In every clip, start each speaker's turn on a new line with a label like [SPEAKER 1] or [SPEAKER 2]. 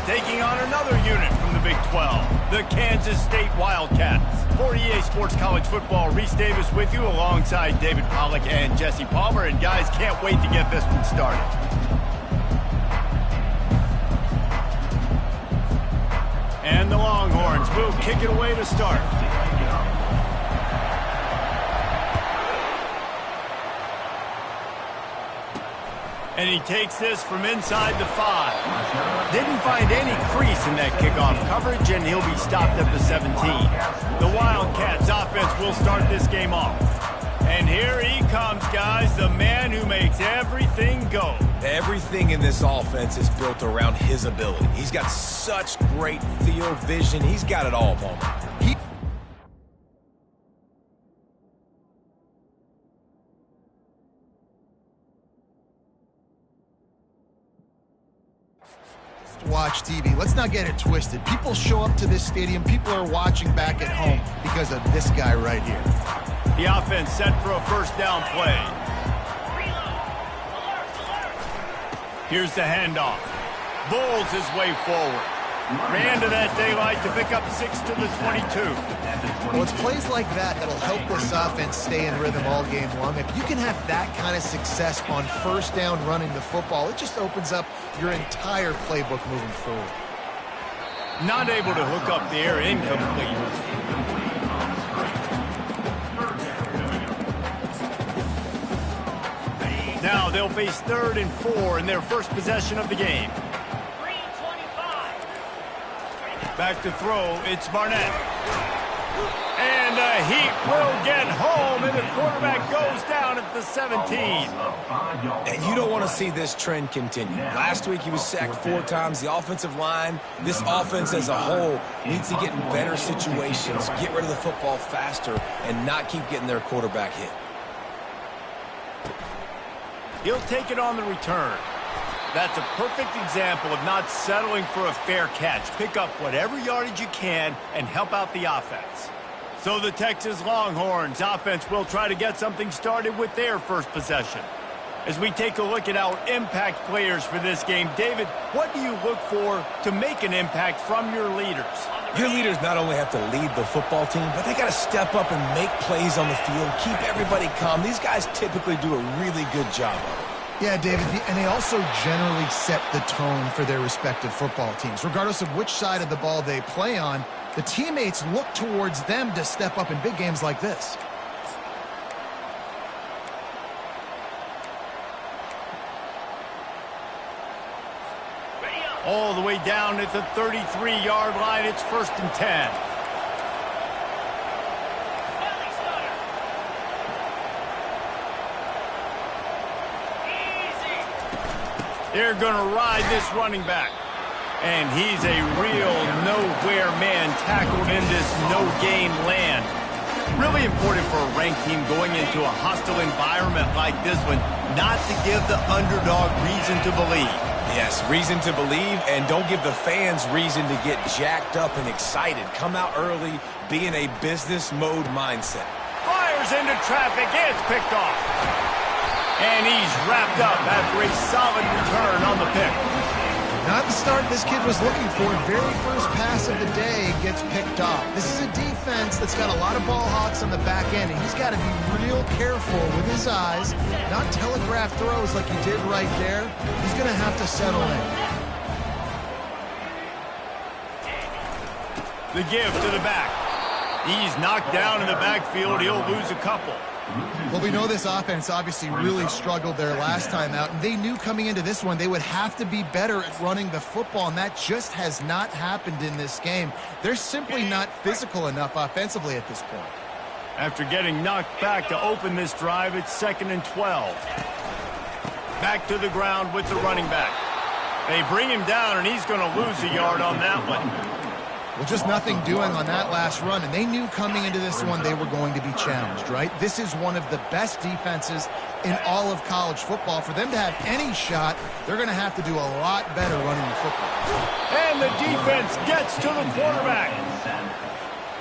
[SPEAKER 1] taking on another unit from the Big 12, the Kansas State Wildcats. For EA Sports College Football, Reese Davis with you alongside David Pollack and Jesse Palmer. And guys, can't wait to get this one started. And the Longhorns will kick it away to start. And he takes this from inside the 5. Didn't find any crease in that kickoff coverage, and he'll be stopped at the 17. The Wildcats offense will start this game off. And here he comes, guys, the man who makes everything go.
[SPEAKER 2] Everything in this offense is built around his ability. He's got such great field vision. He's got it all, Bowman.
[SPEAKER 3] Watch TV. Let's not get it twisted. People show up to this stadium. People are watching back at home because of this guy right here.
[SPEAKER 1] The offense set for a first down play. Here's the handoff. Bulls his way forward. Ran to that daylight to pick up 6 to the 22.
[SPEAKER 3] Well, it's plays like that that'll help this offense stay in rhythm all game long. If you can have that kind of success on first down running the football, it just opens up your entire playbook moving forward.
[SPEAKER 1] Not able to hook up the air, incomplete. Now they'll face 3rd and 4 in their first possession of the game. Back to throw, it's Barnett. And he will get home, and the quarterback goes down at the 17.
[SPEAKER 2] And you don't want to see this trend continue. Last week he was sacked 4 times. The offensive line, this offense as a whole, needs to get in better situations, get rid of the football faster, and not keep getting their quarterback hit.
[SPEAKER 1] He'll take it on the return. That's a perfect example of not settling for a fair catch. Pick up whatever yardage you can and help out the offense. So the Texas Longhorns offense will try to get something started with their first possession. As we take a look at our impact players for this game, David, what do you look for to make an impact from your leaders?
[SPEAKER 2] Your leaders not only have to lead the football team, but they got to step up and make plays on the field, keep everybody calm. These guys typically do a really good job of it.
[SPEAKER 3] Yeah, David, and they also generally set the tone for their respective football teams. Regardless of which side of the ball they play on, the teammates look towards them to step up in big games like this.
[SPEAKER 1] All the way down at the 33-yard line, it's 1st and 10. They're going to ride this running back. And he's a real nowhere man tackled in this no-gain land. Really important for a ranked team going into a hostile environment like this one, not to give the underdog reason to believe.
[SPEAKER 2] Yes, reason to believe, and don't give the fans reason to get jacked up and excited. Come out early, be in a business mode mindset.
[SPEAKER 1] Fires into traffic, it's picked off. And he's wrapped up after a solid return on the pick.
[SPEAKER 3] Not the start this kid was looking for. Very first pass of the day gets picked off. This is a defense that's got a lot of ball hawks on the back end, and he's got to be real careful with his eyes, not telegraph throws like he did right there. He's going to have to settle in.
[SPEAKER 1] The give to the back. He's knocked down in the backfield. He'll lose a couple.
[SPEAKER 3] Well, we know this offense obviously really struggled their last time out, and they knew coming into this one they would have to be better at running the football, and that just has not happened in this game. They're simply not physical enough offensively at this point.
[SPEAKER 1] After getting knocked back to open this drive, it's 2nd and 12. Back to the ground with the running back. They bring him down, and he's going to lose a yard on that one.
[SPEAKER 3] Well, just nothing doing on that last run, and they knew coming into this one they were going to be challenged, right? This is one of the best defenses in all of college football. For them to have any shot, they're going to have to do a lot better running the football.
[SPEAKER 1] And the defense gets to the quarterback.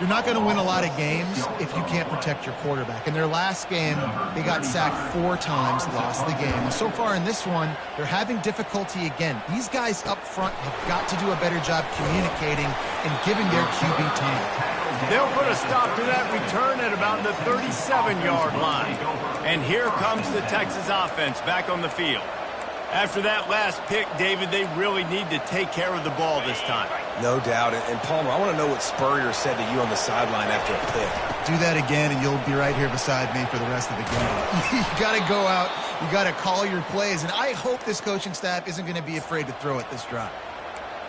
[SPEAKER 3] You're not going to win a lot of games if you can't protect your quarterback. In their last game, they got sacked 4 times, lost the game. And so far in this one, they're having difficulty again. These guys up front have got to do a better job communicating and giving their QB time.
[SPEAKER 1] They'll put a stop to that return at about the 37-yard line. And here comes the Texas offense back on the field. After that last pick, David, they really need to take care of the ball this time.
[SPEAKER 2] No doubt. And Palmer, I want to know what Spurrier said to you on the sideline after a pick.
[SPEAKER 3] Do that again, and you'll be right here beside me for the rest of the game. You got to go out. You got to call your plays. And I hope this coaching staff isn't going to be afraid to throw it this drive.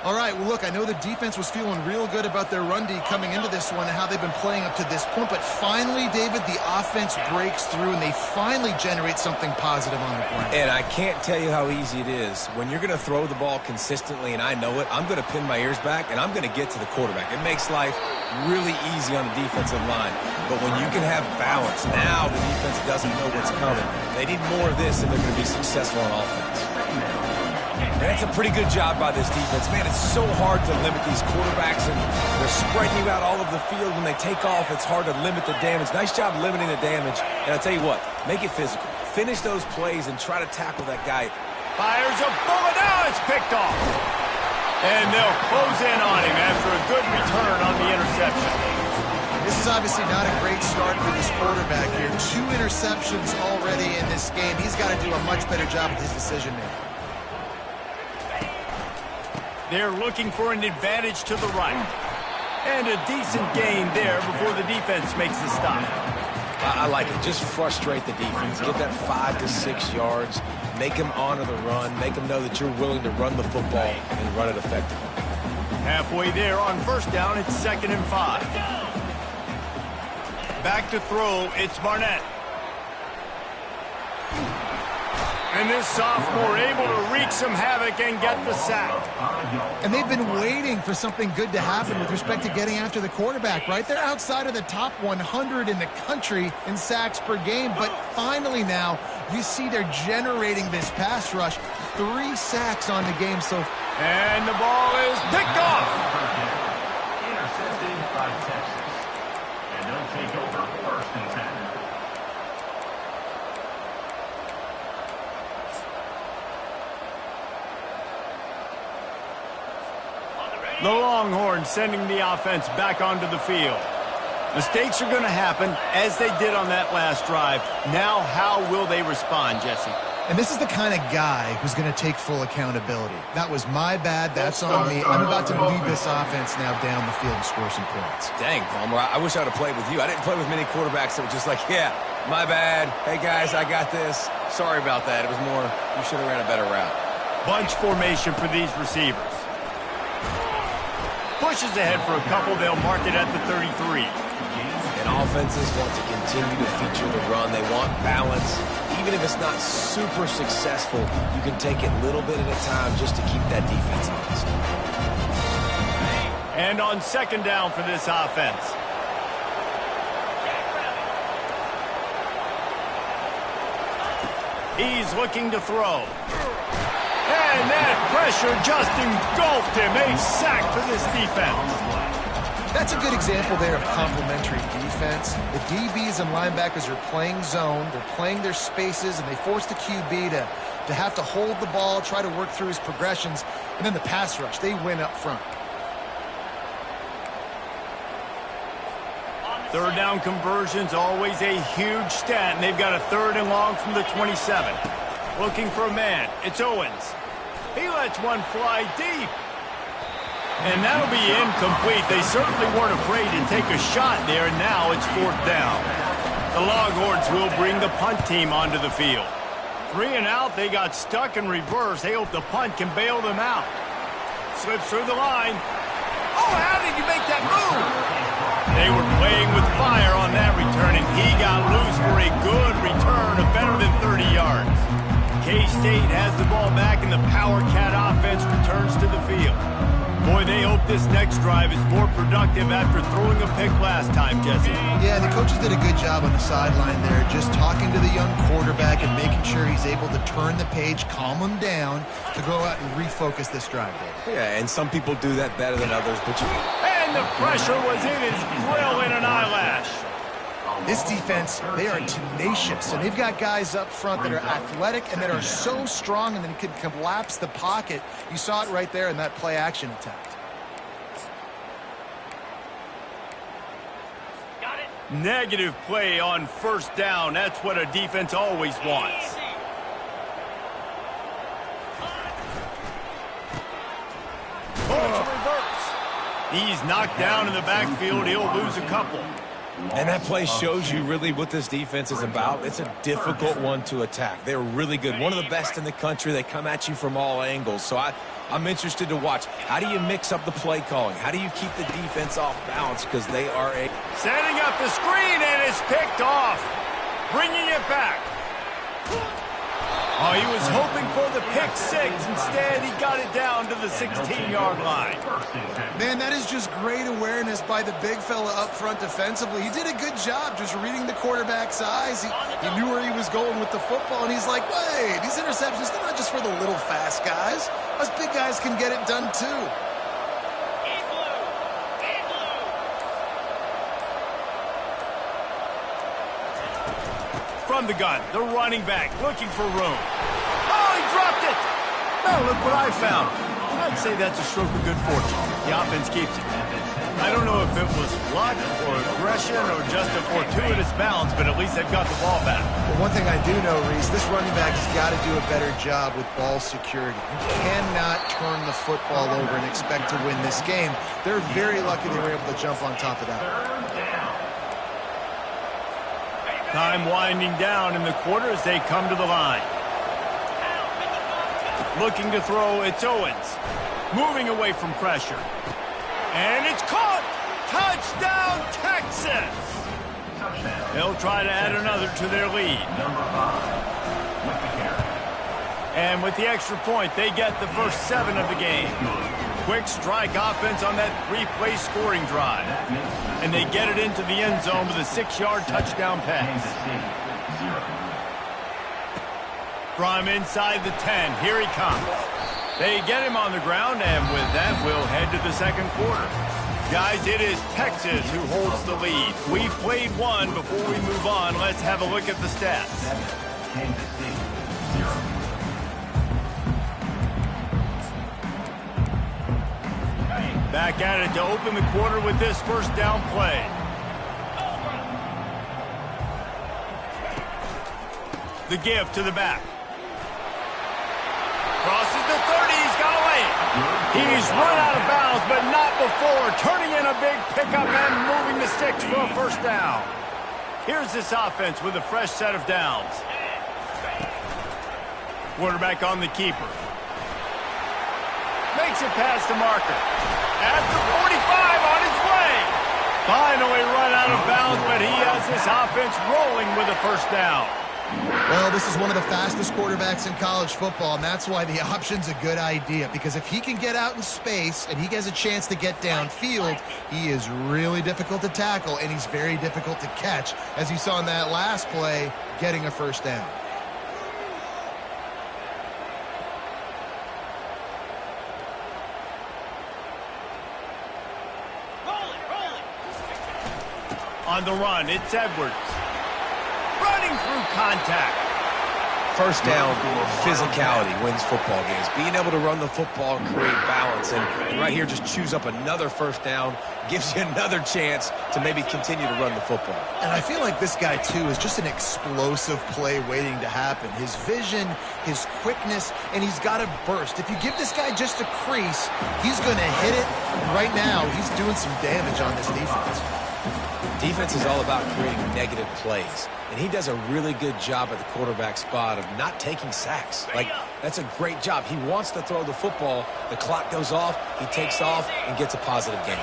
[SPEAKER 3] All right, well, look, I know the defense was feeling real good about their run D coming into this one and how they've been playing up to this point. But finally, David, the offense breaks through, and they finally generate something positive on the ground.
[SPEAKER 2] And I can't tell you how easy it is. When you're going to throw the ball consistently, and I know it, I'm going to pin my ears back, and I'm going to get to the quarterback. It makes life really easy on the defensive line. But when you can have balance, now the defense doesn't know what's coming. They need more of this if they're going to be successful on offense. And that's a pretty good job by this defense. Man, it's so hard to limit these quarterbacks, and they're spreading you out all over the field. When they take off, it's hard to limit the damage. Nice job limiting the damage. And I'll tell you what, make it physical. Finish those plays and try to tackle that guy.
[SPEAKER 1] Fires a bullet. Now it's picked off. And they'll close in on him after a good return on the interception.
[SPEAKER 3] This is obviously not a great start for this quarterback here. 2 interceptions already in this game. He's got to do a much better job with his decision-making.
[SPEAKER 1] They're looking for an advantage to the right. And a decent gain there before the defense makes the stop.
[SPEAKER 2] I like it. Just frustrate the defense. Get that 5 to 6 yards. Make them honor the run. Make them know that you're willing to run the football and run it effectively.
[SPEAKER 1] Halfway there on first down, it's 2nd and 5. Back to throw, it's Barnett. And this sophomore able to wreak some havoc and get the sack.
[SPEAKER 3] And they've been waiting for something good to happen with respect to getting after the quarterback, right? They're outside of the top 100 in the country in sacks per game, but finally now you see they're generating this pass rush. 3 sacks on the game so far.
[SPEAKER 1] And the ball is picked off.
[SPEAKER 4] Intercepted by Texas. And they'll take over 1st and 10.
[SPEAKER 1] The Longhorns sending the offense back onto the field. Mistakes are going to happen, as they did on that last drive. Now, how will they respond, Jesse?
[SPEAKER 3] And this is the kind of guy who's going to take full accountability. That was my bad. That's on me. I'm about to lead this offense now down the field and score some points.
[SPEAKER 2] Dang, Palmer, I wish I would have played with you. I didn't play with many quarterbacks that were just like, yeah, my bad. Hey, guys, I got this. Sorry about that. It was more, you should have ran a better route.
[SPEAKER 1] Bunch formation for these receivers. Pushes ahead for a couple. They'll mark it at the 33.
[SPEAKER 2] And offenses want to continue to feature the run. They want balance. Even if it's not super successful, you can take it little bit at a time just to keep that defense honest.
[SPEAKER 1] And on 2nd down for this offense. He's looking to throw. And that pressure just engulfed him. A sack for this defense.
[SPEAKER 3] That's a good example there of complementary defense. The DBs and linebackers are playing zone. They're playing their spaces, and they force the QB to have to hold the ball, try to work through his progressions. And then the pass rush, they win up front.
[SPEAKER 1] 3rd down conversion's always a huge stat, and they've got a 3rd and long from the 27. Looking for a man. It's Owens. He lets one fly deep. And that'll be incomplete. They certainly weren't afraid to take a shot there, and now it's 4th down. The Longhorns will bring the punt team onto the field. 3 and out, they got stuck in reverse. They hope the punt can bail them out. Slips through the line. Oh, how did you make that move? They were playing with fire on that return, and he got loose for a good return of better than 30 yards. K-State has the ball back, and the Power Cat offense returns to the field. Boy, they hope hope this next drive is more productive after throwing a pick last time, Jesse.
[SPEAKER 3] Yeah, the coaches did a good job on the sideline there, just talking to the young quarterback and making sure he's able to turn the page, calm him down, to go out and refocus this drive, Dave.
[SPEAKER 2] Yeah, and some people do that better than others, but
[SPEAKER 1] And the pressure was in his grill in an eyelash.
[SPEAKER 3] This defense, they are tenacious, and they've got guys up front that are athletic and that are so strong and then can collapse the pocket. You saw it right there in that play-action attack.
[SPEAKER 1] Negative play on first down. That's what a defense always wants. Oh, reverse. He's knocked down in the backfield. He'll lose a couple.
[SPEAKER 2] and that play shows you really what this defense is about. It's a difficult one to attack. They're really good. One of the best in the country. They come at you from all angles. So I'm interested to watch. How do you mix up the play calling? How do you keep the defense off balance? Because they are
[SPEAKER 1] setting up the screen, and it's picked off. Bringing it back. Oh, he was hoping for the pick six. Instead, he got it down to the 16-yard line.
[SPEAKER 3] Man, that is just great awareness by the big fella up front defensively. He did a good job just reading the quarterback's eyes. He knew where he was going with the football, and he's like, wait, these interceptions, they're not just for the little fast guys. Us big guys can get it done, too.
[SPEAKER 1] From the gun, the running back looking for room. Oh, he dropped it! Oh, look what I found. I'd say that's a stroke of good fortune. The offense keeps it. I don't know if it was luck or aggression or just a fortuitous balance, but at least they've got the ball back.
[SPEAKER 3] Well, one thing I do know, Reese, this running back has got to do a better job with ball security. You cannot turn the football over and expect to win this game. They're very lucky they were able to jump on top of that.
[SPEAKER 1] Time winding down in the quarter as they come to the line. Looking to throw, it's Owens. Moving away from pressure. And it's caught! Touchdown, Texas! They'll try to add another to their lead. And with the extra point, they get the first 7 of the game. Quick strike offense on that 3-play scoring drive. And they get it into the end zone with a 6-yard touchdown pass. From inside the 10, here he comes. They get him on the ground, and with that, we'll head to the second quarter. Guys, it is Texas who holds the lead. We've played one. Before we move on, let's have a look at the stats. Back at it to open the quarter with this first down play. The give to the back. Crosses the 30, he's got away. He's run out of bounds, but not before. Turning in a big pickup and moving the sticks for a first down. Here's this offense with a fresh set of downs. Quarterback on the keeper. Makes it past the marker. At the 45 on his way. Finally run out of bounds, but he has this offense rolling with a first down.
[SPEAKER 3] Well, this is one of the fastest quarterbacks in college football, and that's why the option's a good idea. Because if he can get out in space and he has a chance to get downfield, he is really difficult to tackle, and he's very difficult to catch, as you saw in that last play, getting a first down.
[SPEAKER 1] On the run, it's Edwards. Running through contact.
[SPEAKER 2] first down physicality wins football games. Being able to run the football and create balance. And right here, just choose up another first down, gives you another chance to maybe continue to run the football.
[SPEAKER 3] And I feel like this guy, too, is just an explosive play waiting to happen. His vision, his quickness, and he's got a burst. If you give this guy just a crease, he's going to hit it. And right now, he's doing some damage on this defense.
[SPEAKER 2] Defense is all about creating negative plays, and he does a really good job at the quarterback spot of not taking sacks. Like, that's a great job. He wants to throw the football. The clock goes off. He takes off and gets a positive gain.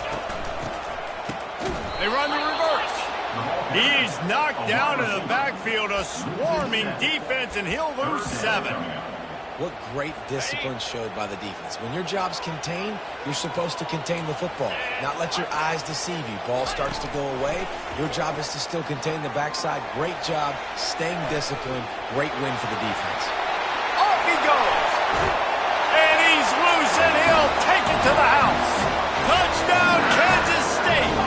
[SPEAKER 1] They run the reverse. He's knocked down in the backfield, a swarming defense, and he'll lose 7.
[SPEAKER 2] What great discipline showed by the defense. When your job's contained, you're supposed to contain the football, not let your eyes deceive you. Ball starts to go away. Your job is to still contain the backside. Great job staying disciplined. Great win for the defense.
[SPEAKER 1] Off he goes. And he's loose, and he'll take it to the house. Touchdown, Kansas State.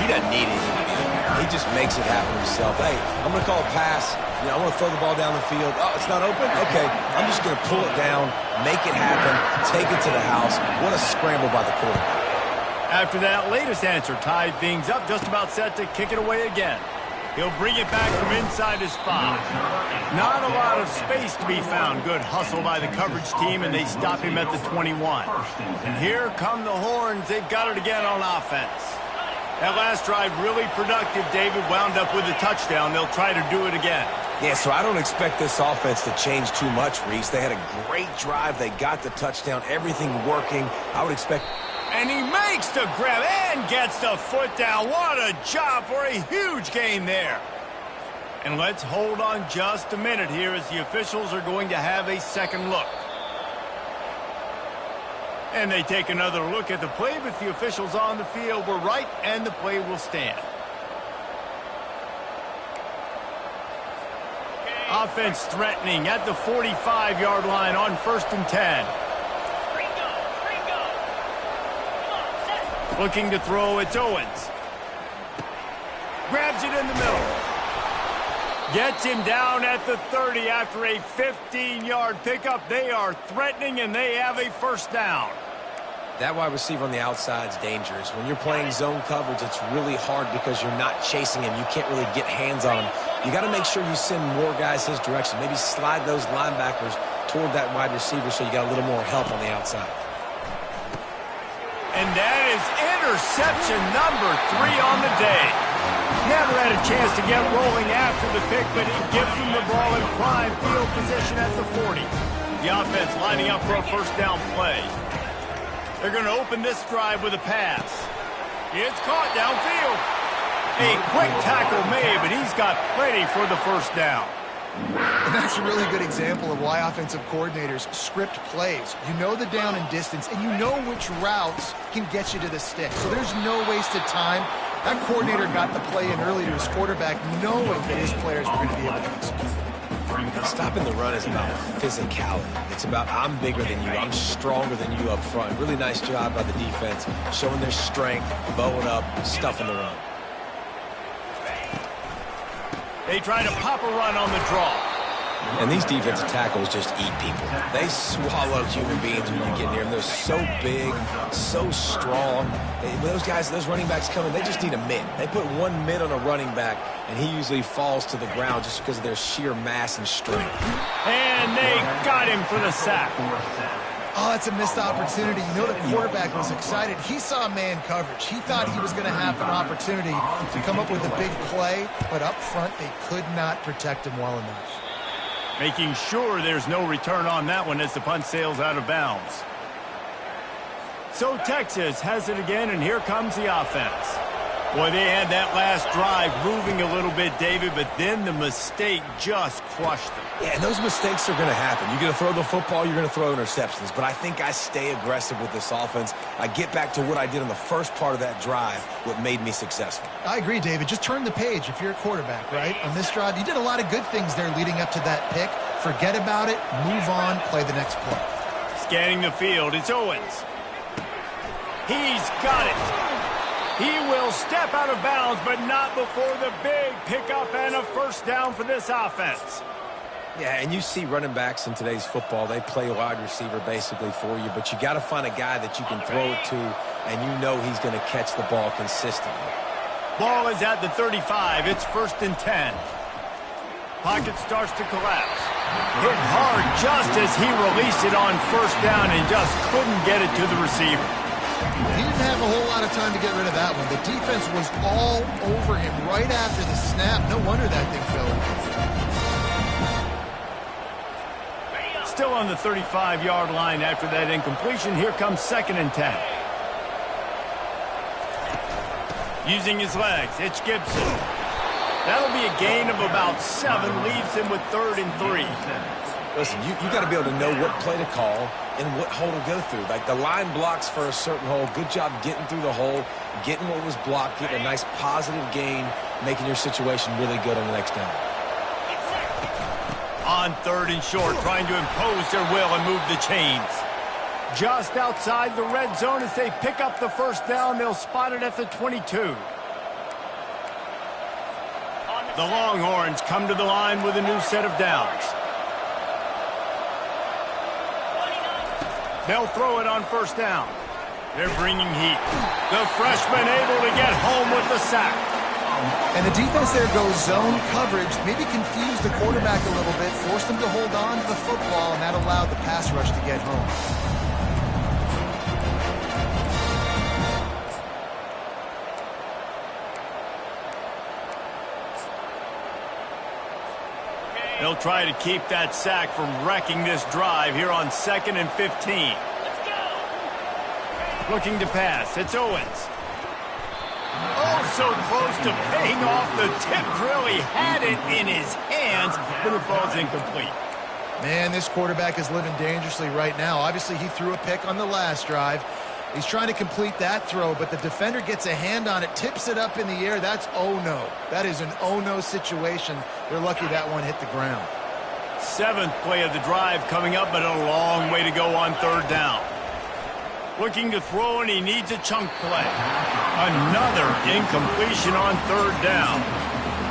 [SPEAKER 2] He doesn't need anything to be there. He just makes it happen himself. Hey, I'm going to call a pass. I want to throw the ball down the field. Oh, it's not open? Okay, I'm just going to pull it down, make it happen, take it to the house. What a scramble by the quarterback.
[SPEAKER 1] After that latest answer tied things up, just about set to kick it away again. He'll bring it back from inside his 5. Not a lot of space to be found. Good hustle by the coverage team, and they stop him at the 21. And here come the horns. They've got it again on offense. That last drive really productive. David wound up with a touchdown. They'll try to do it again.
[SPEAKER 2] Yeah, so I don't expect this offense to change too much, Reese. They had a great drive. They got the touchdown. Everything working. I would expect...
[SPEAKER 1] And he makes the grab and gets the foot down. What a job for a huge gain there. And let's hold on just a minute here as the officials are going to have a second look. And they take another look at the play, but the officials on the field were right, and the play will stand. Offense threatening at the 45-yard line on 1st and 10. Looking to throw, it's Owens. Grabs it in the middle. Gets him down at the 30 after a 15-yard pickup. They are threatening, and they have a first down.
[SPEAKER 2] That wide receiver on the outside is dangerous. When you're playing zone coverage, it's really hard because you're not chasing him. You can't really get hands on him. You got to make sure you send more guys his direction. Maybe slide those linebackers toward that wide receiver so you got a little more help on the outside.
[SPEAKER 1] And that is interception number 3 on the day. Never had a chance to get rolling after the pick, but he gives him the ball in prime field position at the 40. The offense lining up for a first down play. They're going to open this drive with a pass. It's caught downfield. A quick tackle made, but he's got plenty for the first down.
[SPEAKER 3] And that's a really good example of why offensive coordinators script plays. You know the down and distance, and you know which routes can get you to the stick. So there's no wasted time. That coordinator got the play in early to his quarterback, knowing that his players were going to be able to execute.
[SPEAKER 2] Stopping the run is about physicality. It's about I'm bigger than you, I'm stronger than you up front. Really nice job by the defense, showing their strength, bowing up, stuffing the run.
[SPEAKER 1] They try to pop a run on the draw.
[SPEAKER 2] And these defensive tackles just eat people. They swallow human beings when you get near them. They're so big, so strong. Those guys, those running backs coming, they just need a mitt. They put one mitt on a running back, and he usually falls to the ground just because of their sheer mass and strength.
[SPEAKER 1] And they got him for the sack.
[SPEAKER 3] Oh, that's a missed opportunity. You know the quarterback was excited. He saw man coverage. He thought he was going to have an opportunity to come up with a big play, but up front they could not protect him well enough.
[SPEAKER 1] Making sure there's no return on that one as the punt sails out of bounds. So Texas has it again, and here comes the offense. Boy, they had that last drive moving a little bit, David, but then the mistake just crushed them.
[SPEAKER 2] Yeah, and those mistakes are going to happen. You're going to throw the football, you're going to throw interceptions. But I think I stay aggressive with this offense. I get back to what I did on the first part of that drive, what made me successful.
[SPEAKER 3] I agree, David. Just turn the page if you're a quarterback, right? On this drive, you did a lot of good things there leading up to that pick. Forget about it, move on, play the next play.
[SPEAKER 1] Scanning the field, it's Owens. He's got it. He will step out of bounds, but not before the big pickup and a first down for this offense.
[SPEAKER 2] Yeah, and you see running backs in today's football, they play wide receiver basically for you, but you got to find a guy that you can throw it to, and you know he's going to catch the ball consistently.
[SPEAKER 1] Ball is at the 35. It's 1st and 10. Pocket starts to collapse. Hit hard just as he released it on first down and just couldn't get it to the receiver.
[SPEAKER 3] He didn't have a whole lot of time to get rid of that one. The defense was all over him right after the snap. No wonder that thing fell.
[SPEAKER 1] Still on the 35-yard line after that incompletion. Here comes 2nd and 10. Using his legs, it's Gibson. That'll be a gain of about 7, leaves him with 3rd and 3.
[SPEAKER 2] Listen, you got to be able to know what play to call and what hole to go through. Like the line blocks for a certain hole. Good job getting through the hole, getting what was blocked, getting a nice positive gain, making your situation really good on the next down.
[SPEAKER 1] On 3rd and short, trying to impose their will and move the chains. Just outside the red zone as they pick up the 1st down. They'll spot it at the 22. The Longhorns come to the line with a new set of downs. They'll throw it on 1st down. They're bringing heat. The freshman able to get home with the sack.
[SPEAKER 3] And the defense there goes zone coverage, maybe confused the quarterback a little bit, forced him to hold on to the football, and that allowed the pass rush to get home.
[SPEAKER 1] They'll try to keep that sack from wrecking this drive here on 2nd and 15. Looking to pass. It's Owens. Oh, so close to paying off the tip drill. He had it in his hands, but it falls incomplete.
[SPEAKER 3] Man, this quarterback is living dangerously right now. Obviously, he threw a pick on the last drive. He's trying to complete that throw, but the defender gets a hand on it, tips it up in the air. That's oh-no. That is an oh-no situation. They're lucky that one hit the ground.
[SPEAKER 1] 7th play of the drive coming up, but a long way to go on 3rd down. Looking to throw, and he needs a chunk play. Another incompletion on 3rd down.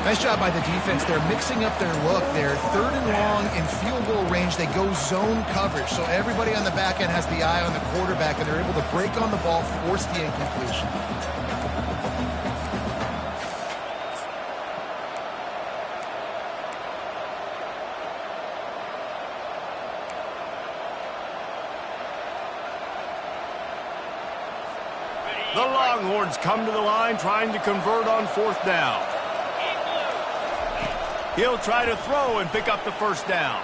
[SPEAKER 3] Nice job by the defense. They're mixing up their look there. 3rd and long in field goal range. They go zone coverage. So everybody on the back end has the eye on the quarterback, and they're able to break on the ball, force the incompletion.
[SPEAKER 1] The Longhorns come to the line trying to convert on 4th down. He'll try to throw and pick up the 1st down.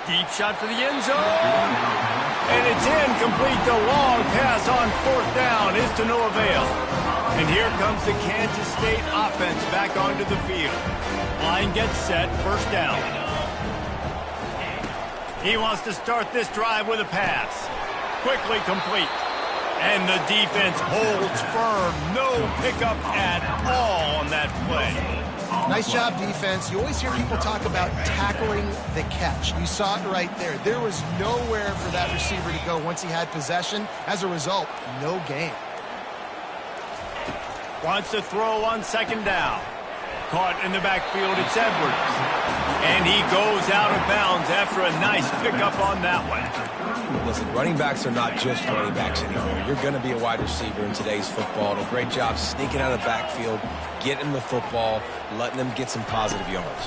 [SPEAKER 1] Deep shot for the end zone. And it's incomplete. The long pass on 4th down is to no avail. And here comes the Kansas State offense back onto the field. Line gets set, 1st down. He wants to start this drive with a pass. Quickly complete. And the defense holds firm. No pickup at all on that play.
[SPEAKER 3] Nice job, defense. You always hear people talk about tackling the catch. You saw it right there. There was nowhere for that receiver to go once he had possession. As a result, no gain.
[SPEAKER 1] Wants to throw on 2nd down. Caught in the backfield, it's Edwards. And he goes out of bounds after a nice pickup on that one.
[SPEAKER 2] Listen, running backs are not just running backs anymore. You're going to be a wide receiver in today's football. And a great job sneaking out of the backfield, getting the football, letting them get some positive yards.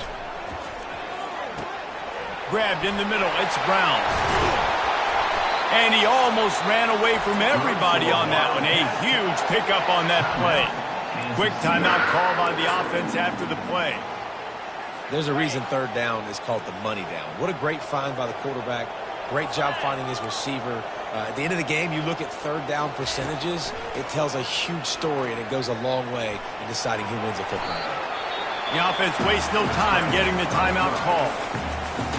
[SPEAKER 1] Grabbed in the middle, it's Brown. And he almost ran away from everybody on that one. A huge pickup on that play. Quick timeout call by the offense after the play.
[SPEAKER 2] There's a reason 3rd down is called the money down. What a great find by the quarterback. Great job finding his receiver. At the end of the game, you look at 3rd down percentages. It tells a huge story, and it goes a long way in deciding who wins a football game.
[SPEAKER 1] The offense wastes no time getting the timeout call.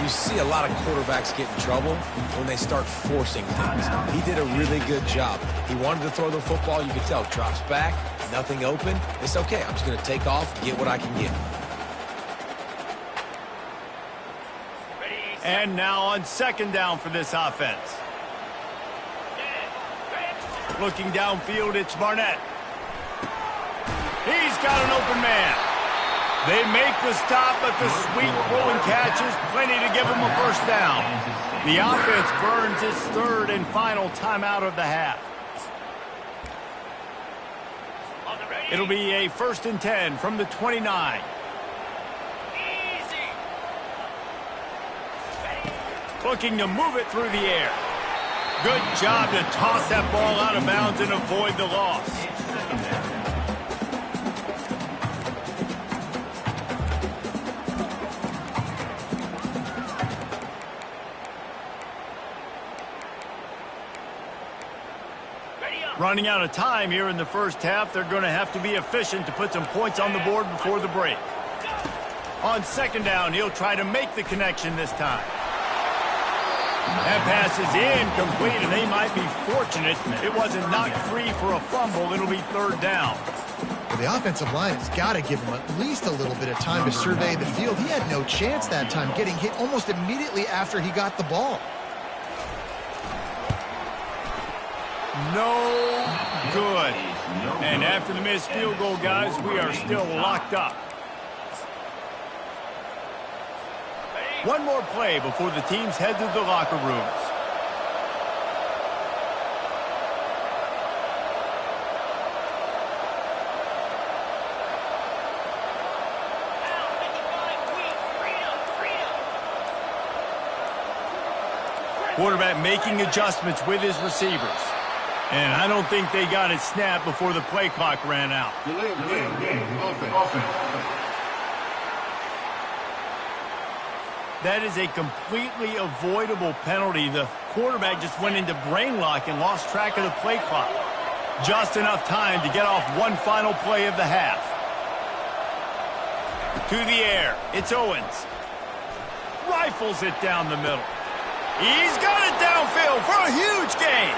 [SPEAKER 2] You see a lot of quarterbacks get in trouble when they start forcing things. He did a really good job. He wanted to throw the football. You could tell. Drops back, nothing open. It's okay. I'm just going to take off, get what I can get.
[SPEAKER 1] And now on 2nd down for this offense. Looking downfield, it's Barnett. He's got an open man. They make the stop, but the sweet rolling catch is plenty to give him a 1st down. The offense burns its 3rd and final timeout of the half. It'll be a 1st and 10 from the 29. Looking to move it through the air. Good job to toss that ball out of bounds and avoid the loss. Running out of time here in the 1st half. They're going to have to be efficient to put some points on the board before the break. On second down, he'll try to make the connection this time. That pass is incomplete, and they might be fortunate it wasn't knocked free for a fumble. It'll be third down.
[SPEAKER 3] Well, the offensive line has got to give him at least a little bit of time to survey the field. He had no chance that time, getting hit almost immediately after he got the ball.
[SPEAKER 1] No good. And after the missed field goal, guys, we are still locked up. One more play before the teams head to the locker rooms. Quarterback making adjustments with his receivers. And I don't think they got it snapped before the play clock ran out. That is a completely avoidable penalty. The quarterback just went into brain lock and lost track of the play clock. Just enough time to get off one final play of the half. To the air, it's Owens. Rifles it down the middle. He's got it downfield for a huge gain.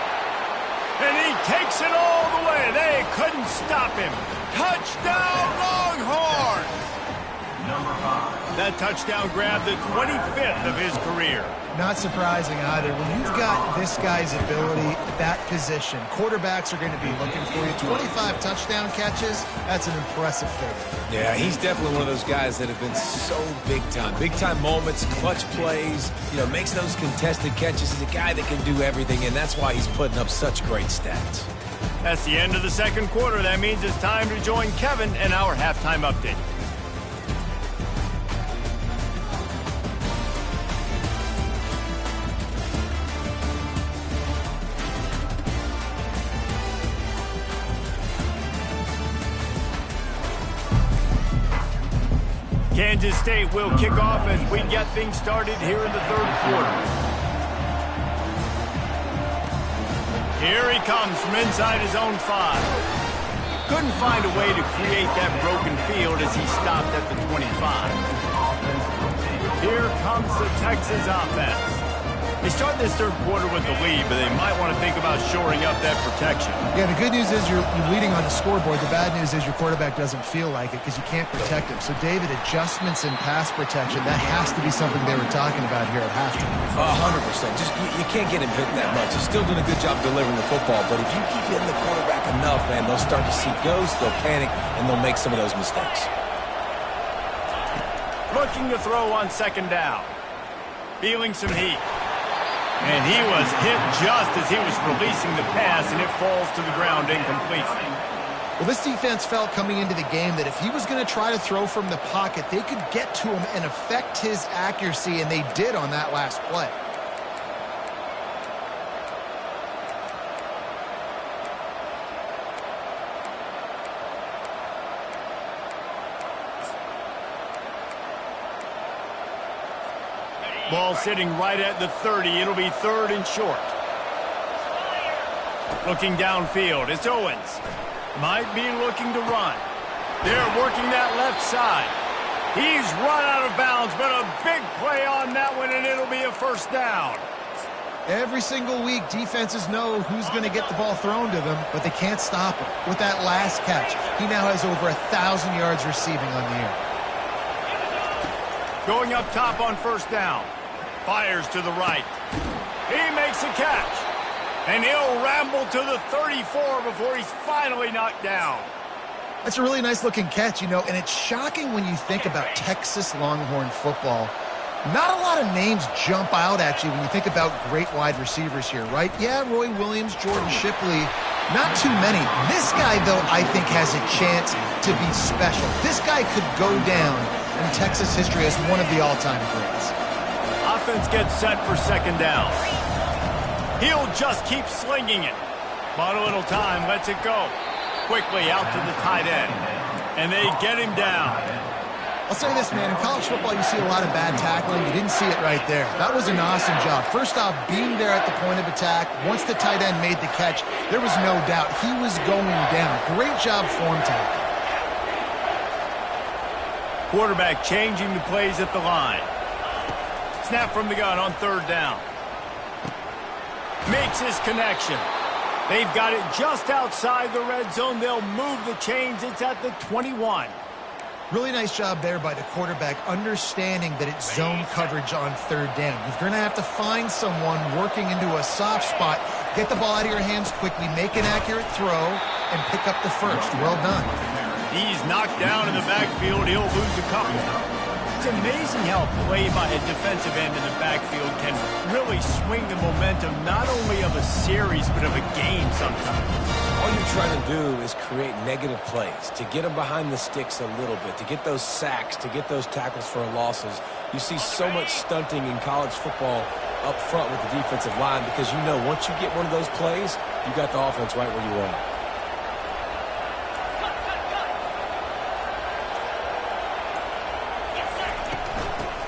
[SPEAKER 1] And he takes it all the way. They couldn't stop him. Touchdown, Longhorns!
[SPEAKER 4] Number 5.
[SPEAKER 1] That touchdown grabbed the 25th of his career.
[SPEAKER 3] Not surprising either. When you've got this guy's ability at that position, quarterbacks are going to be looking for you. 25 touchdown catches, that's an impressive figure.
[SPEAKER 2] Yeah, he's definitely one of those guys that have been so big time. Big time moments, clutch plays, makes those contested catches. He's a guy that can do everything, and that's why he's putting up such great stats.
[SPEAKER 1] That's the end of the second quarter. That means it's time to join Kevin and our halftime update. Kansas State will kick off as we get things started here in the third quarter. Here he comes from inside his own 5. Couldn't find a way to create that broken field as he stopped at the 25. Here comes the Texas offense. They start this third quarter with the lead, but they might want to think about shoring up that protection.
[SPEAKER 3] Yeah, the good news is you're leading on the scoreboard. The bad news is your quarterback doesn't feel like it because you can't protect him. So, David, adjustments in pass protection, that has to be something they were talking about here at halftime.
[SPEAKER 2] 100%. Just you can't get him hit that much. He's still doing a good job delivering the football, but if you keep hitting the quarterback enough, man, they'll start to see ghosts, they'll panic, and they'll make some of those mistakes.
[SPEAKER 1] Looking to throw on second down. Feeling some heat. And he was hit just as he was releasing the pass, and it falls to the ground incomplete.
[SPEAKER 3] Well, this defense felt coming into the game that if he was going to try to throw from the pocket, they could get to him and affect his accuracy, and they did on that last play.
[SPEAKER 1] Ball sitting right at the 30. It'll be third and short. Looking downfield, it's Owens. Might be looking to run. They're working that left side. He's run out of bounds, but a big play on that one, and it'll be a first down.
[SPEAKER 3] Every single week, defenses know who's going to get the ball thrown to them, but they can't stop him. With that last catch, he now has over 1,000 yards receiving on the year.
[SPEAKER 1] Going up top on first down. Fires to the right. He makes a catch. And he'll ramble to the 34 before he's finally knocked down.
[SPEAKER 3] That's a really nice-looking catch, and it's shocking when you think about Texas Longhorn football. Not a lot of names jump out at you when you think about great wide receivers here, right? Yeah, Roy Williams, Jordan Shipley, not too many. This guy, though, I think has a chance to be special. This guy could go down in Texas history as one of the all-time greats.
[SPEAKER 1] Offense gets set for second down. He'll just keep slinging it. Bought a little time, lets it go. Quickly out to the tight end. And they get him down.
[SPEAKER 3] I'll say this, man. In college football, you see a lot of bad tackling. You didn't see it right there. That was an awesome job. First off, being there at the point of attack. Once the tight end made the catch, there was no doubt he was going down. Great job form tackle.
[SPEAKER 1] Quarterback changing the plays at the line. Snap from the gun on third down. Makes his connection. They've got it just outside the red zone. They'll move the chains. It's at the 21.
[SPEAKER 3] Really nice job there by the quarterback, understanding that it's zone coverage on third down. You're going to have to find someone working into a soft spot, get the ball out of your hands quickly, make an accurate throw, and pick up the first. Well done.
[SPEAKER 1] He's knocked down in the backfield. He'll lose a couple. It's amazing how a play by a defensive end in the backfield can really swing the momentum not only of a series but of a game sometimes.
[SPEAKER 2] All you're trying to do is create negative plays, to get them behind the sticks a little bit, to get those sacks, to get those tackles for losses. You see so much stunting in college football up front with the defensive line because you know once you get one of those plays, you got the offense right where you want it.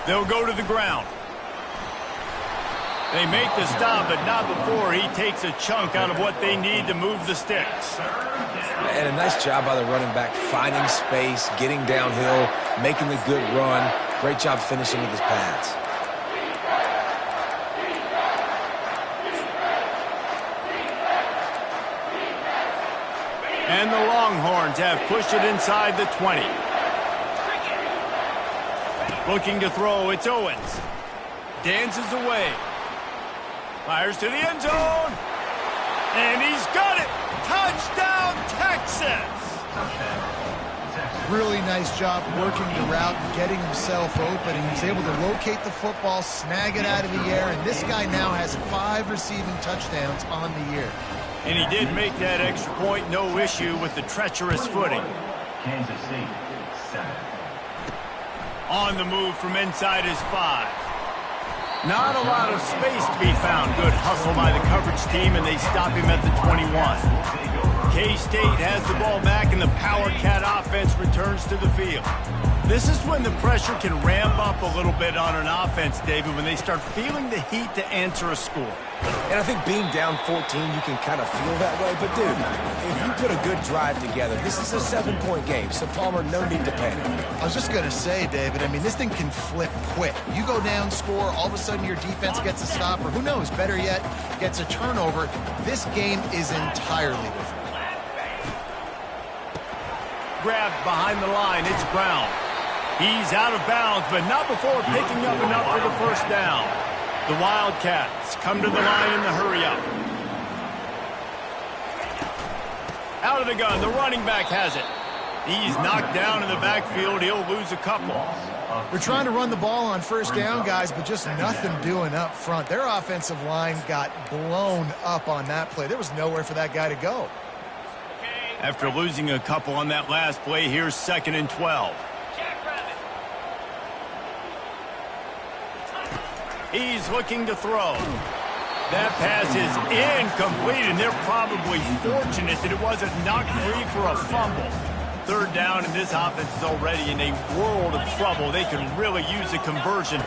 [SPEAKER 1] They'll go to the ground. They make the stop, but not before he takes a chunk out of what they need to move the sticks.
[SPEAKER 2] And a nice job by the running back, finding space, getting downhill, making the good run. Great job finishing with his pads.
[SPEAKER 1] And the Longhorns have pushed it inside the 20. Looking to throw, it's Owens. Dances away. Fires to the end zone. And he's got it. Touchdown, Texas.
[SPEAKER 3] Really nice job working the route and getting himself open. He was able to locate the football, snag it out of the air, and this guy now has 5 receiving touchdowns on the year.
[SPEAKER 1] And he did make that extra point, no issue with the treacherous footing.
[SPEAKER 4] Kansas State, 7.
[SPEAKER 1] On the move from inside his 5. Not a lot of space to be found. Good hustle by the coverage team, and they stop him at the 21. K-State has the ball back, and the Power Cat offense returns to the field. This is when the pressure can ramp up a little bit on an offense, David, when they start feeling the heat to answer a score.
[SPEAKER 2] And I think being down 14, you can kind of feel that way. But, dude, if you put a good drive together, this is a 7-point game, so, Palmer, no need to panic.
[SPEAKER 3] I was just going to say, David, I mean, this thing can flip quick. You go down, score, all of a sudden your defense gets a stop, or who knows, better yet, gets a turnover. This game is entirely different.
[SPEAKER 1] Grabbed behind the line, it's Brown. He's out of bounds, but not before picking up enough for the first down. The Wildcats come to the line in the hurry-up. Out of the gun, the running back has it. He's knocked down in the backfield. He'll lose a couple.
[SPEAKER 3] We're trying to run the ball on first down, guys, but just nothing doing up front. Their offensive line got blown up on that play. There was nowhere for that guy to go.
[SPEAKER 1] After losing a couple on that last play, here's 2nd and 12. He's looking to throw. That pass is incomplete, and they're probably fortunate that it wasn't knocked free for a fumble. 3rd down, and this offense is already in a world of trouble. They can really use a conversion,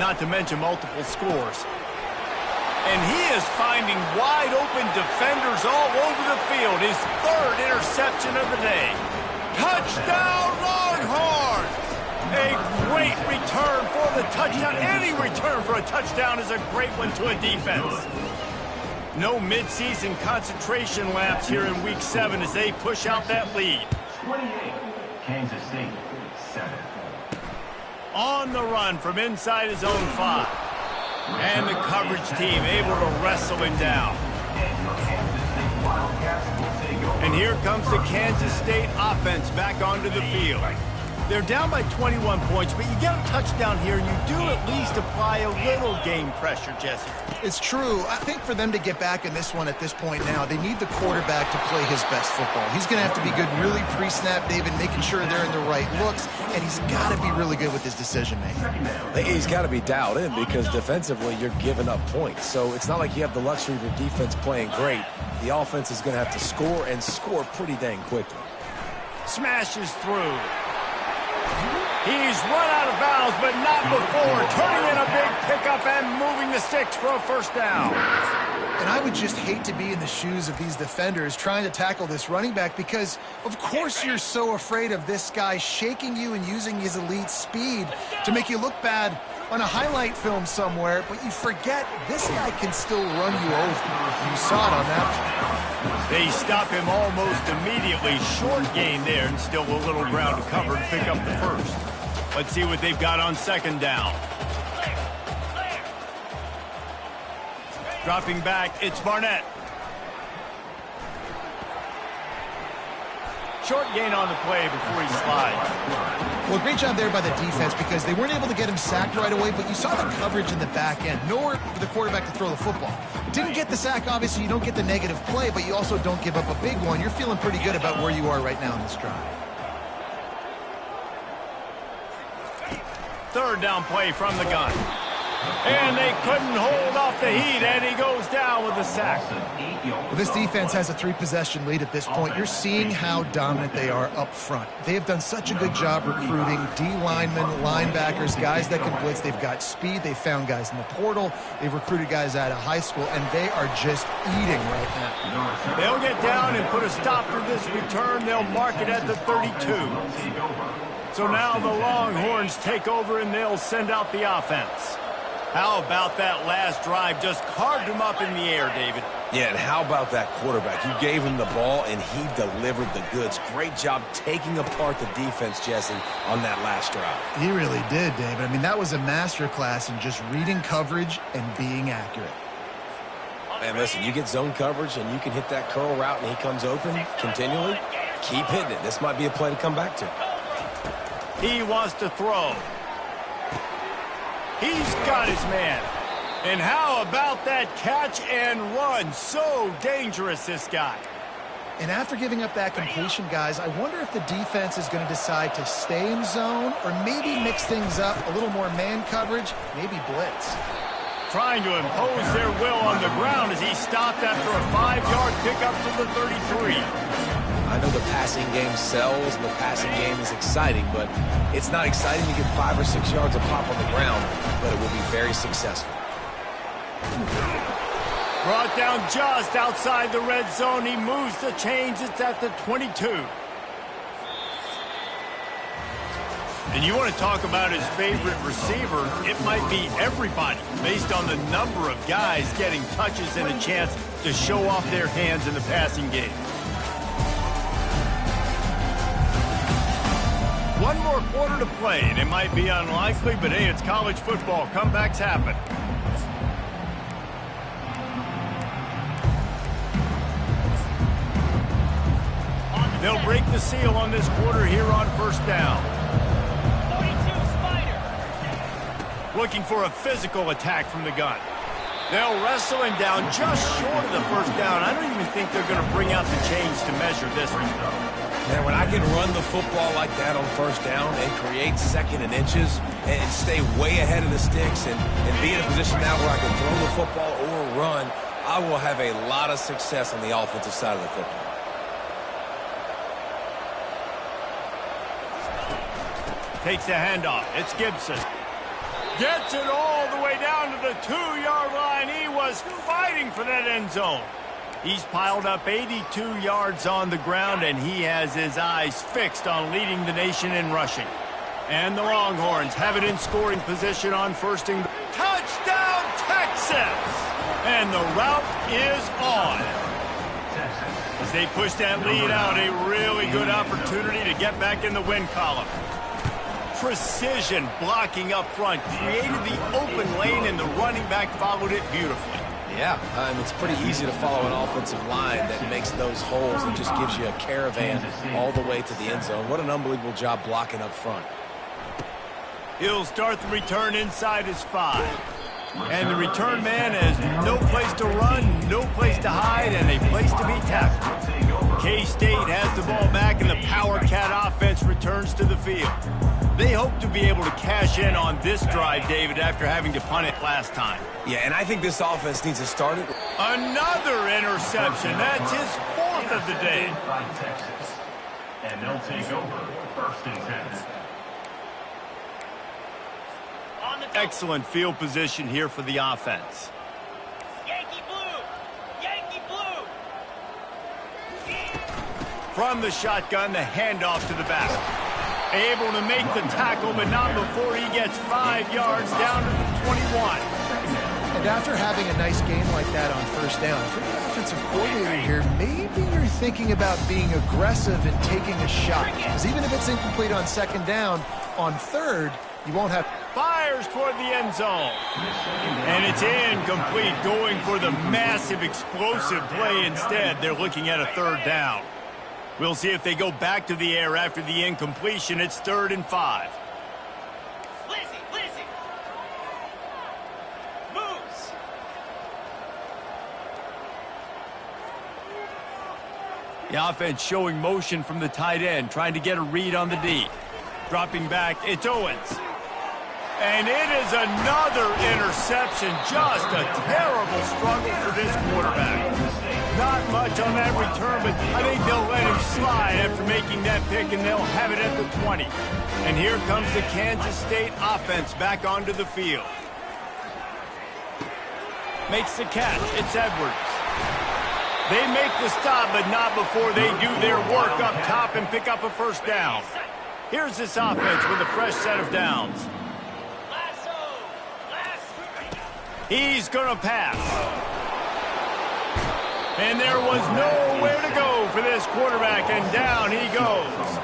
[SPEAKER 1] not to mention multiple scores. And he is finding wide-open defenders all over the field. His 3rd interception of the day. Touchdown, Longhorns! A great return for the touchdown. Any return for a touchdown is a great one to a defense. No midseason concentration laps here in Week 7 as they push out that lead.
[SPEAKER 4] 28, Kansas State, 7.
[SPEAKER 1] On the run from inside his own 5. And the coverage team able to wrestle him down. And here comes the Kansas State offense back onto the field. They're down by 21 points, but you get a touchdown here, and you do at least apply a little game pressure, Jesse.
[SPEAKER 3] It's true. I think for them to get back in this one at this point now, they need the quarterback to play his best football. He's going to have to be good really pre-snap, David, making sure they're in the right looks, and he's got to be really good with his decision-making.
[SPEAKER 2] He's got to be dialed in because defensively you're giving up points. So it's not like you have the luxury of your defense playing great. The offense is going to have to score and score pretty dang quickly.
[SPEAKER 1] Smashes through. He's run out of bounds, but not before turning in a big pickup and moving the sticks for a first down.
[SPEAKER 3] And I would just hate to be in the shoes of these defenders trying to tackle this running back because, of course, you're so afraid of this guy shaking you and using his elite speed to make you look bad on a highlight film somewhere, but you forget this guy can still run you over. You saw it on that.
[SPEAKER 1] They stop him almost immediately. Short gain there, and still a little ground to cover to pick up the first. Let's see what they've got on second down. Dropping back, it's Barnett. Short gain on the play before he slides.
[SPEAKER 3] Well, great job there by the defense because they weren't able to get him sacked right away, but you saw the coverage in the back end. Nowhere for the quarterback to throw the football. Didn't get the sack, obviously. You don't get the negative play, but you also don't give up a big one. You're feeling pretty good about where you are right now in this drive.
[SPEAKER 1] Third down play from the gun. And they couldn't hold off the heat, and he goes down with the sack.
[SPEAKER 3] Well, this defense has a 3-possession lead at this point. You're seeing how dominant they are up front. They have done such a good job recruiting D-linemen, linebackers, guys that can blitz. They've got speed. They've found guys in the portal. They've recruited guys out of high school, and they are just eating right now.
[SPEAKER 1] They'll get down and put a stop to this return. They'll mark it at the 32. So now the Longhorns take over, and they'll send out the offense. How about that last drive? Just carved him up in the air, David.
[SPEAKER 2] Yeah, and how about that quarterback? You gave him the ball, and he delivered the goods. Great job taking apart the defense, Jesse, on that last drive.
[SPEAKER 3] He really did, David. I mean, that was a masterclass in just reading coverage and being accurate.
[SPEAKER 2] Man, listen, you get zone coverage, and you can hit that curl route, and he comes open continually. Keep hitting it. This might be a play to come back to.
[SPEAKER 1] He wants to throw. He's got his man. And how about that catch and run? So dangerous, this guy.
[SPEAKER 3] And after giving up that completion, guys, I wonder if the defense is going to decide to stay in zone or maybe mix things up, a little more man coverage, maybe blitz.
[SPEAKER 1] Trying to impose their will on the ground as he stopped after a 5-yard pickup to the 33.
[SPEAKER 2] I know the passing game sells and the passing game is exciting, but it's not exciting to get 5 or 6 yards of pop on the ground, but it will be very successful.
[SPEAKER 1] Brought down just outside the red zone. He moves the chains. It's at the 22. And you want to talk about his favorite receiver, it might be everybody based on the number of guys getting touches and a chance to show off their hands in the passing game. One more quarter to play, and it might be unlikely, but hey, it's college football. Comebacks happen. They'll break the seal on this quarter here on first down.
[SPEAKER 5] 42 Spider.
[SPEAKER 1] Looking for a physical attack from the gun. They'll wrestle him down just short of the first down. I don't even think they're going to bring out the chains to measure this one.
[SPEAKER 2] Man, when I can run the football like that on first down and create second and inches and stay way ahead of the sticks and be in a position now where I can throw the football or run, I will have a lot of success on the offensive side of the football.
[SPEAKER 1] Takes the handoff. It's Gibson. Gets it all the way down to the 2-yard line. He was fighting for that end zone. He's piled up 82 yards on the ground, and he has his eyes fixed on leading the nation in rushing. And the Longhorns have it in scoring position on first and goal. Touchdown, Texas! And the route is on. As they push that lead out, a really good opportunity to get back in the win column. Precision blocking up front, created the open lane, and the running back followed it beautifully.
[SPEAKER 2] Yeah, it's pretty easy to follow an offensive line that makes those holes and just gives you a caravan all the way to the end zone. What an unbelievable job blocking up front.
[SPEAKER 1] He'll start the return inside his 5. And the return man has no place to run, no place to hide, and a place to be tackled. K-State has the ball back, and the Power Cat offense returns to the field. They hope to be able to cash in on this drive, David, after having to punt it last time.
[SPEAKER 2] Yeah, and I think this offense needs to start it.
[SPEAKER 1] Another interception. That's his 4th of the day.
[SPEAKER 4] By Texas. And they'll take over first and 10.
[SPEAKER 1] Excellent field position here for the offense.
[SPEAKER 5] Yankee blue.
[SPEAKER 1] From the shotgun, the handoff to the back. Able to make the tackle, but not before he gets 5 yards down to the 21.
[SPEAKER 3] And after having a nice game like that on first down, for the offensive coordinator here, maybe you're thinking about being aggressive and taking a shot. Because even if it's incomplete on second down, on third, you won't have...
[SPEAKER 1] Fires toward the end zone. And it's incomplete, going for the massive explosive play instead. They're looking at a third down. We'll see if they go back to the air after the incompletion. It's 3rd and 5.
[SPEAKER 5] Lizzie. Moves.
[SPEAKER 1] The offense showing motion from the tight end, trying to get a read on the D. Dropping back, it's Owens. And it is another interception. Just a terrible struggle for this quarterback. Not much on that return, but I think they'll let him slide after making that pick, and they'll have it at the 20. And here comes the Kansas State offense back onto the field. Makes the catch. It's Edwards. They make the stop, but not before they do their work up top and pick up a first down. Here's this offense with a fresh set of downs. He's going to pass. And there was nowhere to go for this quarterback, and down he goes.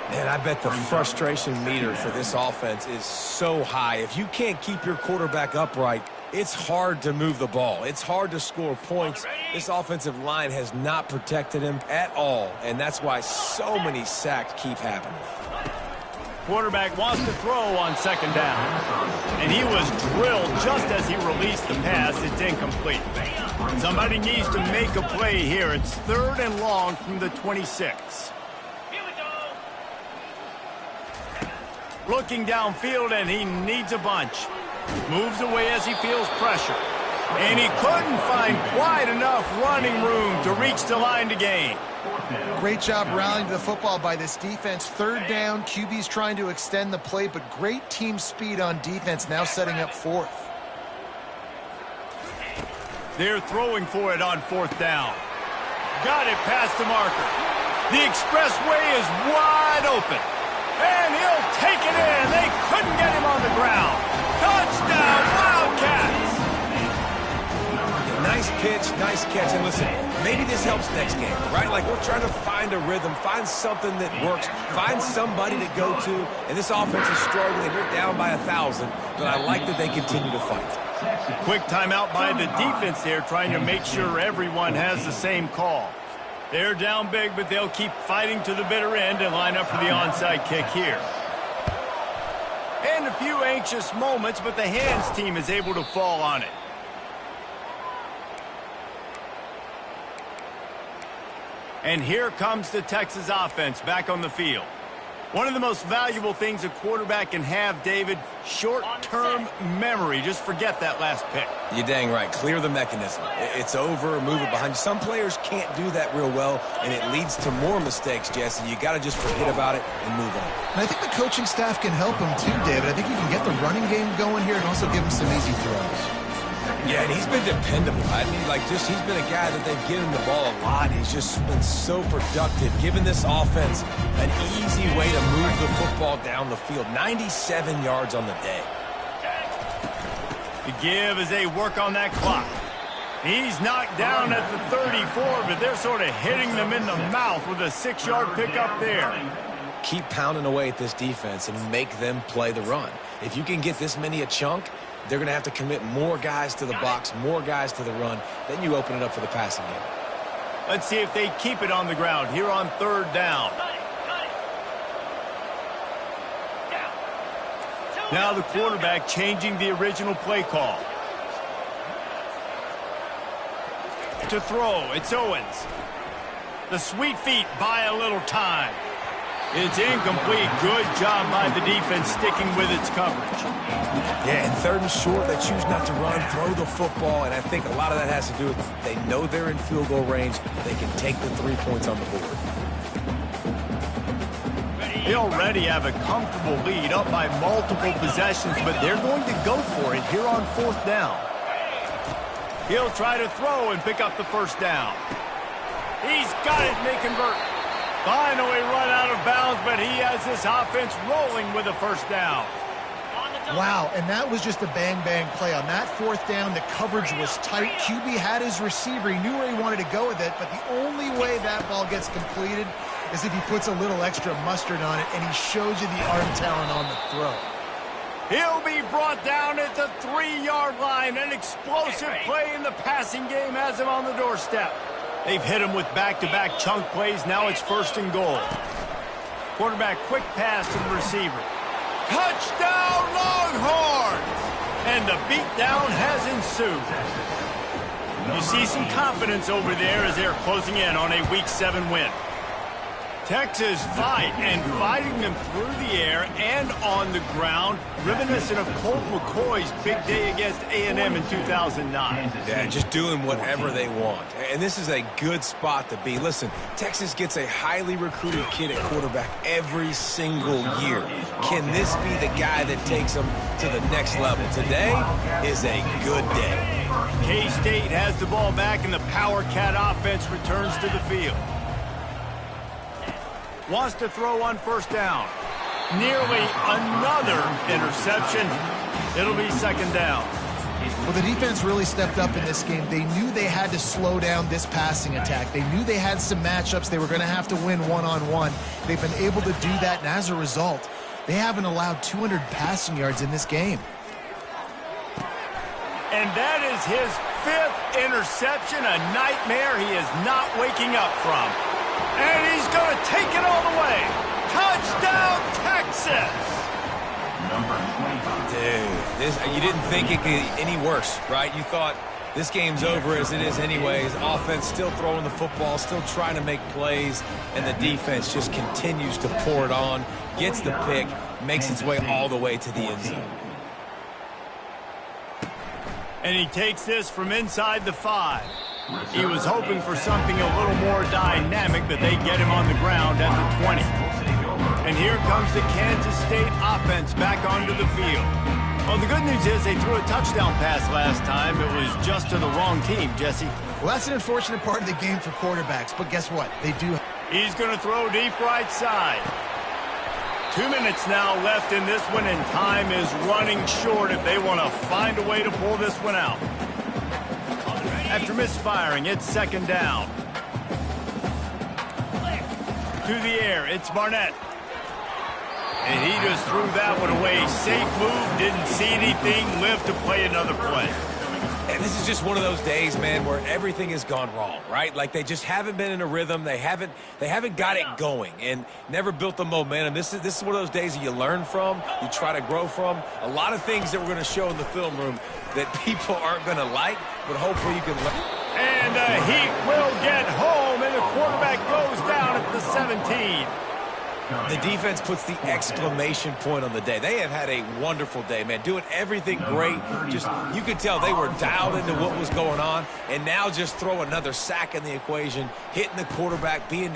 [SPEAKER 2] Man, I bet the frustration meter for this offense is so high. If you can't keep your quarterback upright, it's hard to move the ball. It's hard to score points. This offensive line has not protected him at all, and that's why so many sacks keep happening.
[SPEAKER 1] Quarterback wants to throw on second down. And he was drilled just as he released the pass. It's incomplete. Somebody needs to make a play here. It's 3rd and long from the 26.
[SPEAKER 5] Here we go.
[SPEAKER 1] Looking downfield, and he needs a bunch. Moves away as he feels pressure. And he couldn't find quite enough running room to reach the line to gain.
[SPEAKER 3] Great job rallying to the football by this defense. 3rd down, QB's trying to extend the play, but great team speed on defense, now setting up 4th.
[SPEAKER 1] They're throwing for it on 4th down. Got it past the marker. The expressway is wide open. And he'll take it in. They couldn't get him on the ground. Touchdown, Wildcats!
[SPEAKER 2] Nice pitch, nice catch. And listen, maybe this helps next game, right? Like, we're trying to find a rhythm, find something that works, find somebody to go to. And this offense is struggling. They're down by 1,000, but I like that they continue to fight.
[SPEAKER 1] Quick timeout by the defense there, trying to make sure everyone has the same call. They're down big, but they'll keep fighting to the bitter end and line up for the onside kick here. And a few anxious moments, but the hands team is able to fall on it. And here comes the Texas offense back on the field. One of the most valuable things a quarterback can have, David, short-term memory. Just forget that last pick.
[SPEAKER 2] You're dang right. Clear the mechanism. It's over, move it behind you. Some players can't do that real well, and it leads to more mistakes, Jesse. You got to just forget about it and move on.
[SPEAKER 3] And I think the coaching staff can help him too, David. I think you can get the running game going here and also give him some easy throws.
[SPEAKER 2] Yeah, and he's been dependable. I mean, like, he's been a guy that they've given the ball a lot. He's just been so productive, giving this offense an easy way to move the football down the field. 97 yards on the day.
[SPEAKER 1] The give as they work on that clock. He's knocked down at the 34, but they're sort of hitting them in the mouth with a 6-yard pickup there.
[SPEAKER 2] Keep pounding away at this defense and make them play the run. If you can get this many a chunk, they're going to have to commit more guys to the box, more guys to the run. Then you open it up for the passing game.
[SPEAKER 1] Let's see if they keep it on the ground here on 3rd down. Now the quarterback changing the original play call. To throw, it's Owens. The sweet feet buy a little time. It's incomplete. Good job by the defense sticking with its coverage.
[SPEAKER 2] Yeah, and 3rd and short, they choose not to run, throw the football, and I think a lot of that has to do with they know they're in field goal range. They can take the 3 points on the board.
[SPEAKER 1] They already have a comfortable lead up by multiple possessions, but they're going to go for it here on 4th down. He'll try to throw and pick up the first down. He's got it, and they convert. Finally run out of bounds, but he has this offense rolling with a first down.
[SPEAKER 3] Wow, and that was just a bang-bang play. On that fourth down, the coverage was tight. QB had his receiver. He knew where he wanted to go with it, but the only way that ball gets completed is if he puts a little extra mustard on it, and he shows you the arm talent on the throw.
[SPEAKER 1] He'll be brought down at the 3-yard line. An explosive play in the passing game has him on the doorstep. They've hit him with back-to-back chunk plays. Now it's 1st and goal. Quarterback quick pass to the receiver. Touchdown, Longhorns! And the beatdown has ensued. You see some confidence over there as they're closing in on a Week 7 win. Texas fighting them through the air and on the ground, reminiscent of Colt McCoy's big day against A&M in 2009.
[SPEAKER 2] Yeah, just doing whatever they want. And this is a good spot to be. Listen, Texas gets a highly recruited kid at quarterback every single year. Can this be the guy that takes them to the next level? Today is a good day.
[SPEAKER 1] K-State has the ball back, and the Power Cat offense returns to the field. Wants to throw on 1st down. Nearly another interception. It'll be 2nd down.
[SPEAKER 3] Well, the defense really stepped up in this game. They knew they had to slow down this passing attack. They knew they had some matchups they were going to have to win one-on-one. They've been able to do that, and as a result, they haven't allowed 200 passing yards in this game.
[SPEAKER 1] And that is his 5th interception, a nightmare he is not waking up from. And he's going to take it all the way. Touchdown, Texas!
[SPEAKER 4] Number 25.
[SPEAKER 2] Dude, you didn't think it could get any worse, right? You thought this game's over as it is anyways. Offense still throwing the football, still trying to make plays, and the defense just continues to pour it on, gets the pick, makes its way all the way to the end zone.
[SPEAKER 1] And he takes this from inside the 5. He was hoping for something a little more dynamic, but they get him on the ground at the 20. And here comes the Kansas State offense back onto the field. Well, the good news is they threw a touchdown pass last time. It was just to the wrong team, Jesse.
[SPEAKER 3] Well, that's an unfortunate part of the game for quarterbacks, but guess what? They do.
[SPEAKER 1] He's going to throw deep right side. 2 minutes now left in this one, and time is running short if they want to find a way to pull this one out. After misfiring, it's 2nd down. To the air, it's Barnett. And he just threw that one away. Safe move, didn't see anything, lived to play another play.
[SPEAKER 2] And this is just one of those days, man, where everything has gone wrong, right? Like they just haven't been in a rhythm. They haven't got it going and never built the momentum. This is one of those days that you learn from, you try to grow from. A lot of things that we're going to show in the film room that people aren't going to like, but hopefully you can learn.
[SPEAKER 1] And the Heat will get home, and the quarterback goes down at the 17.
[SPEAKER 2] The defense puts the exclamation point on the day. They have had a wonderful day, man, doing everything great. Just, you could tell they were dialed into what was going on, and now just throw another sack in the equation, hitting the quarterback, being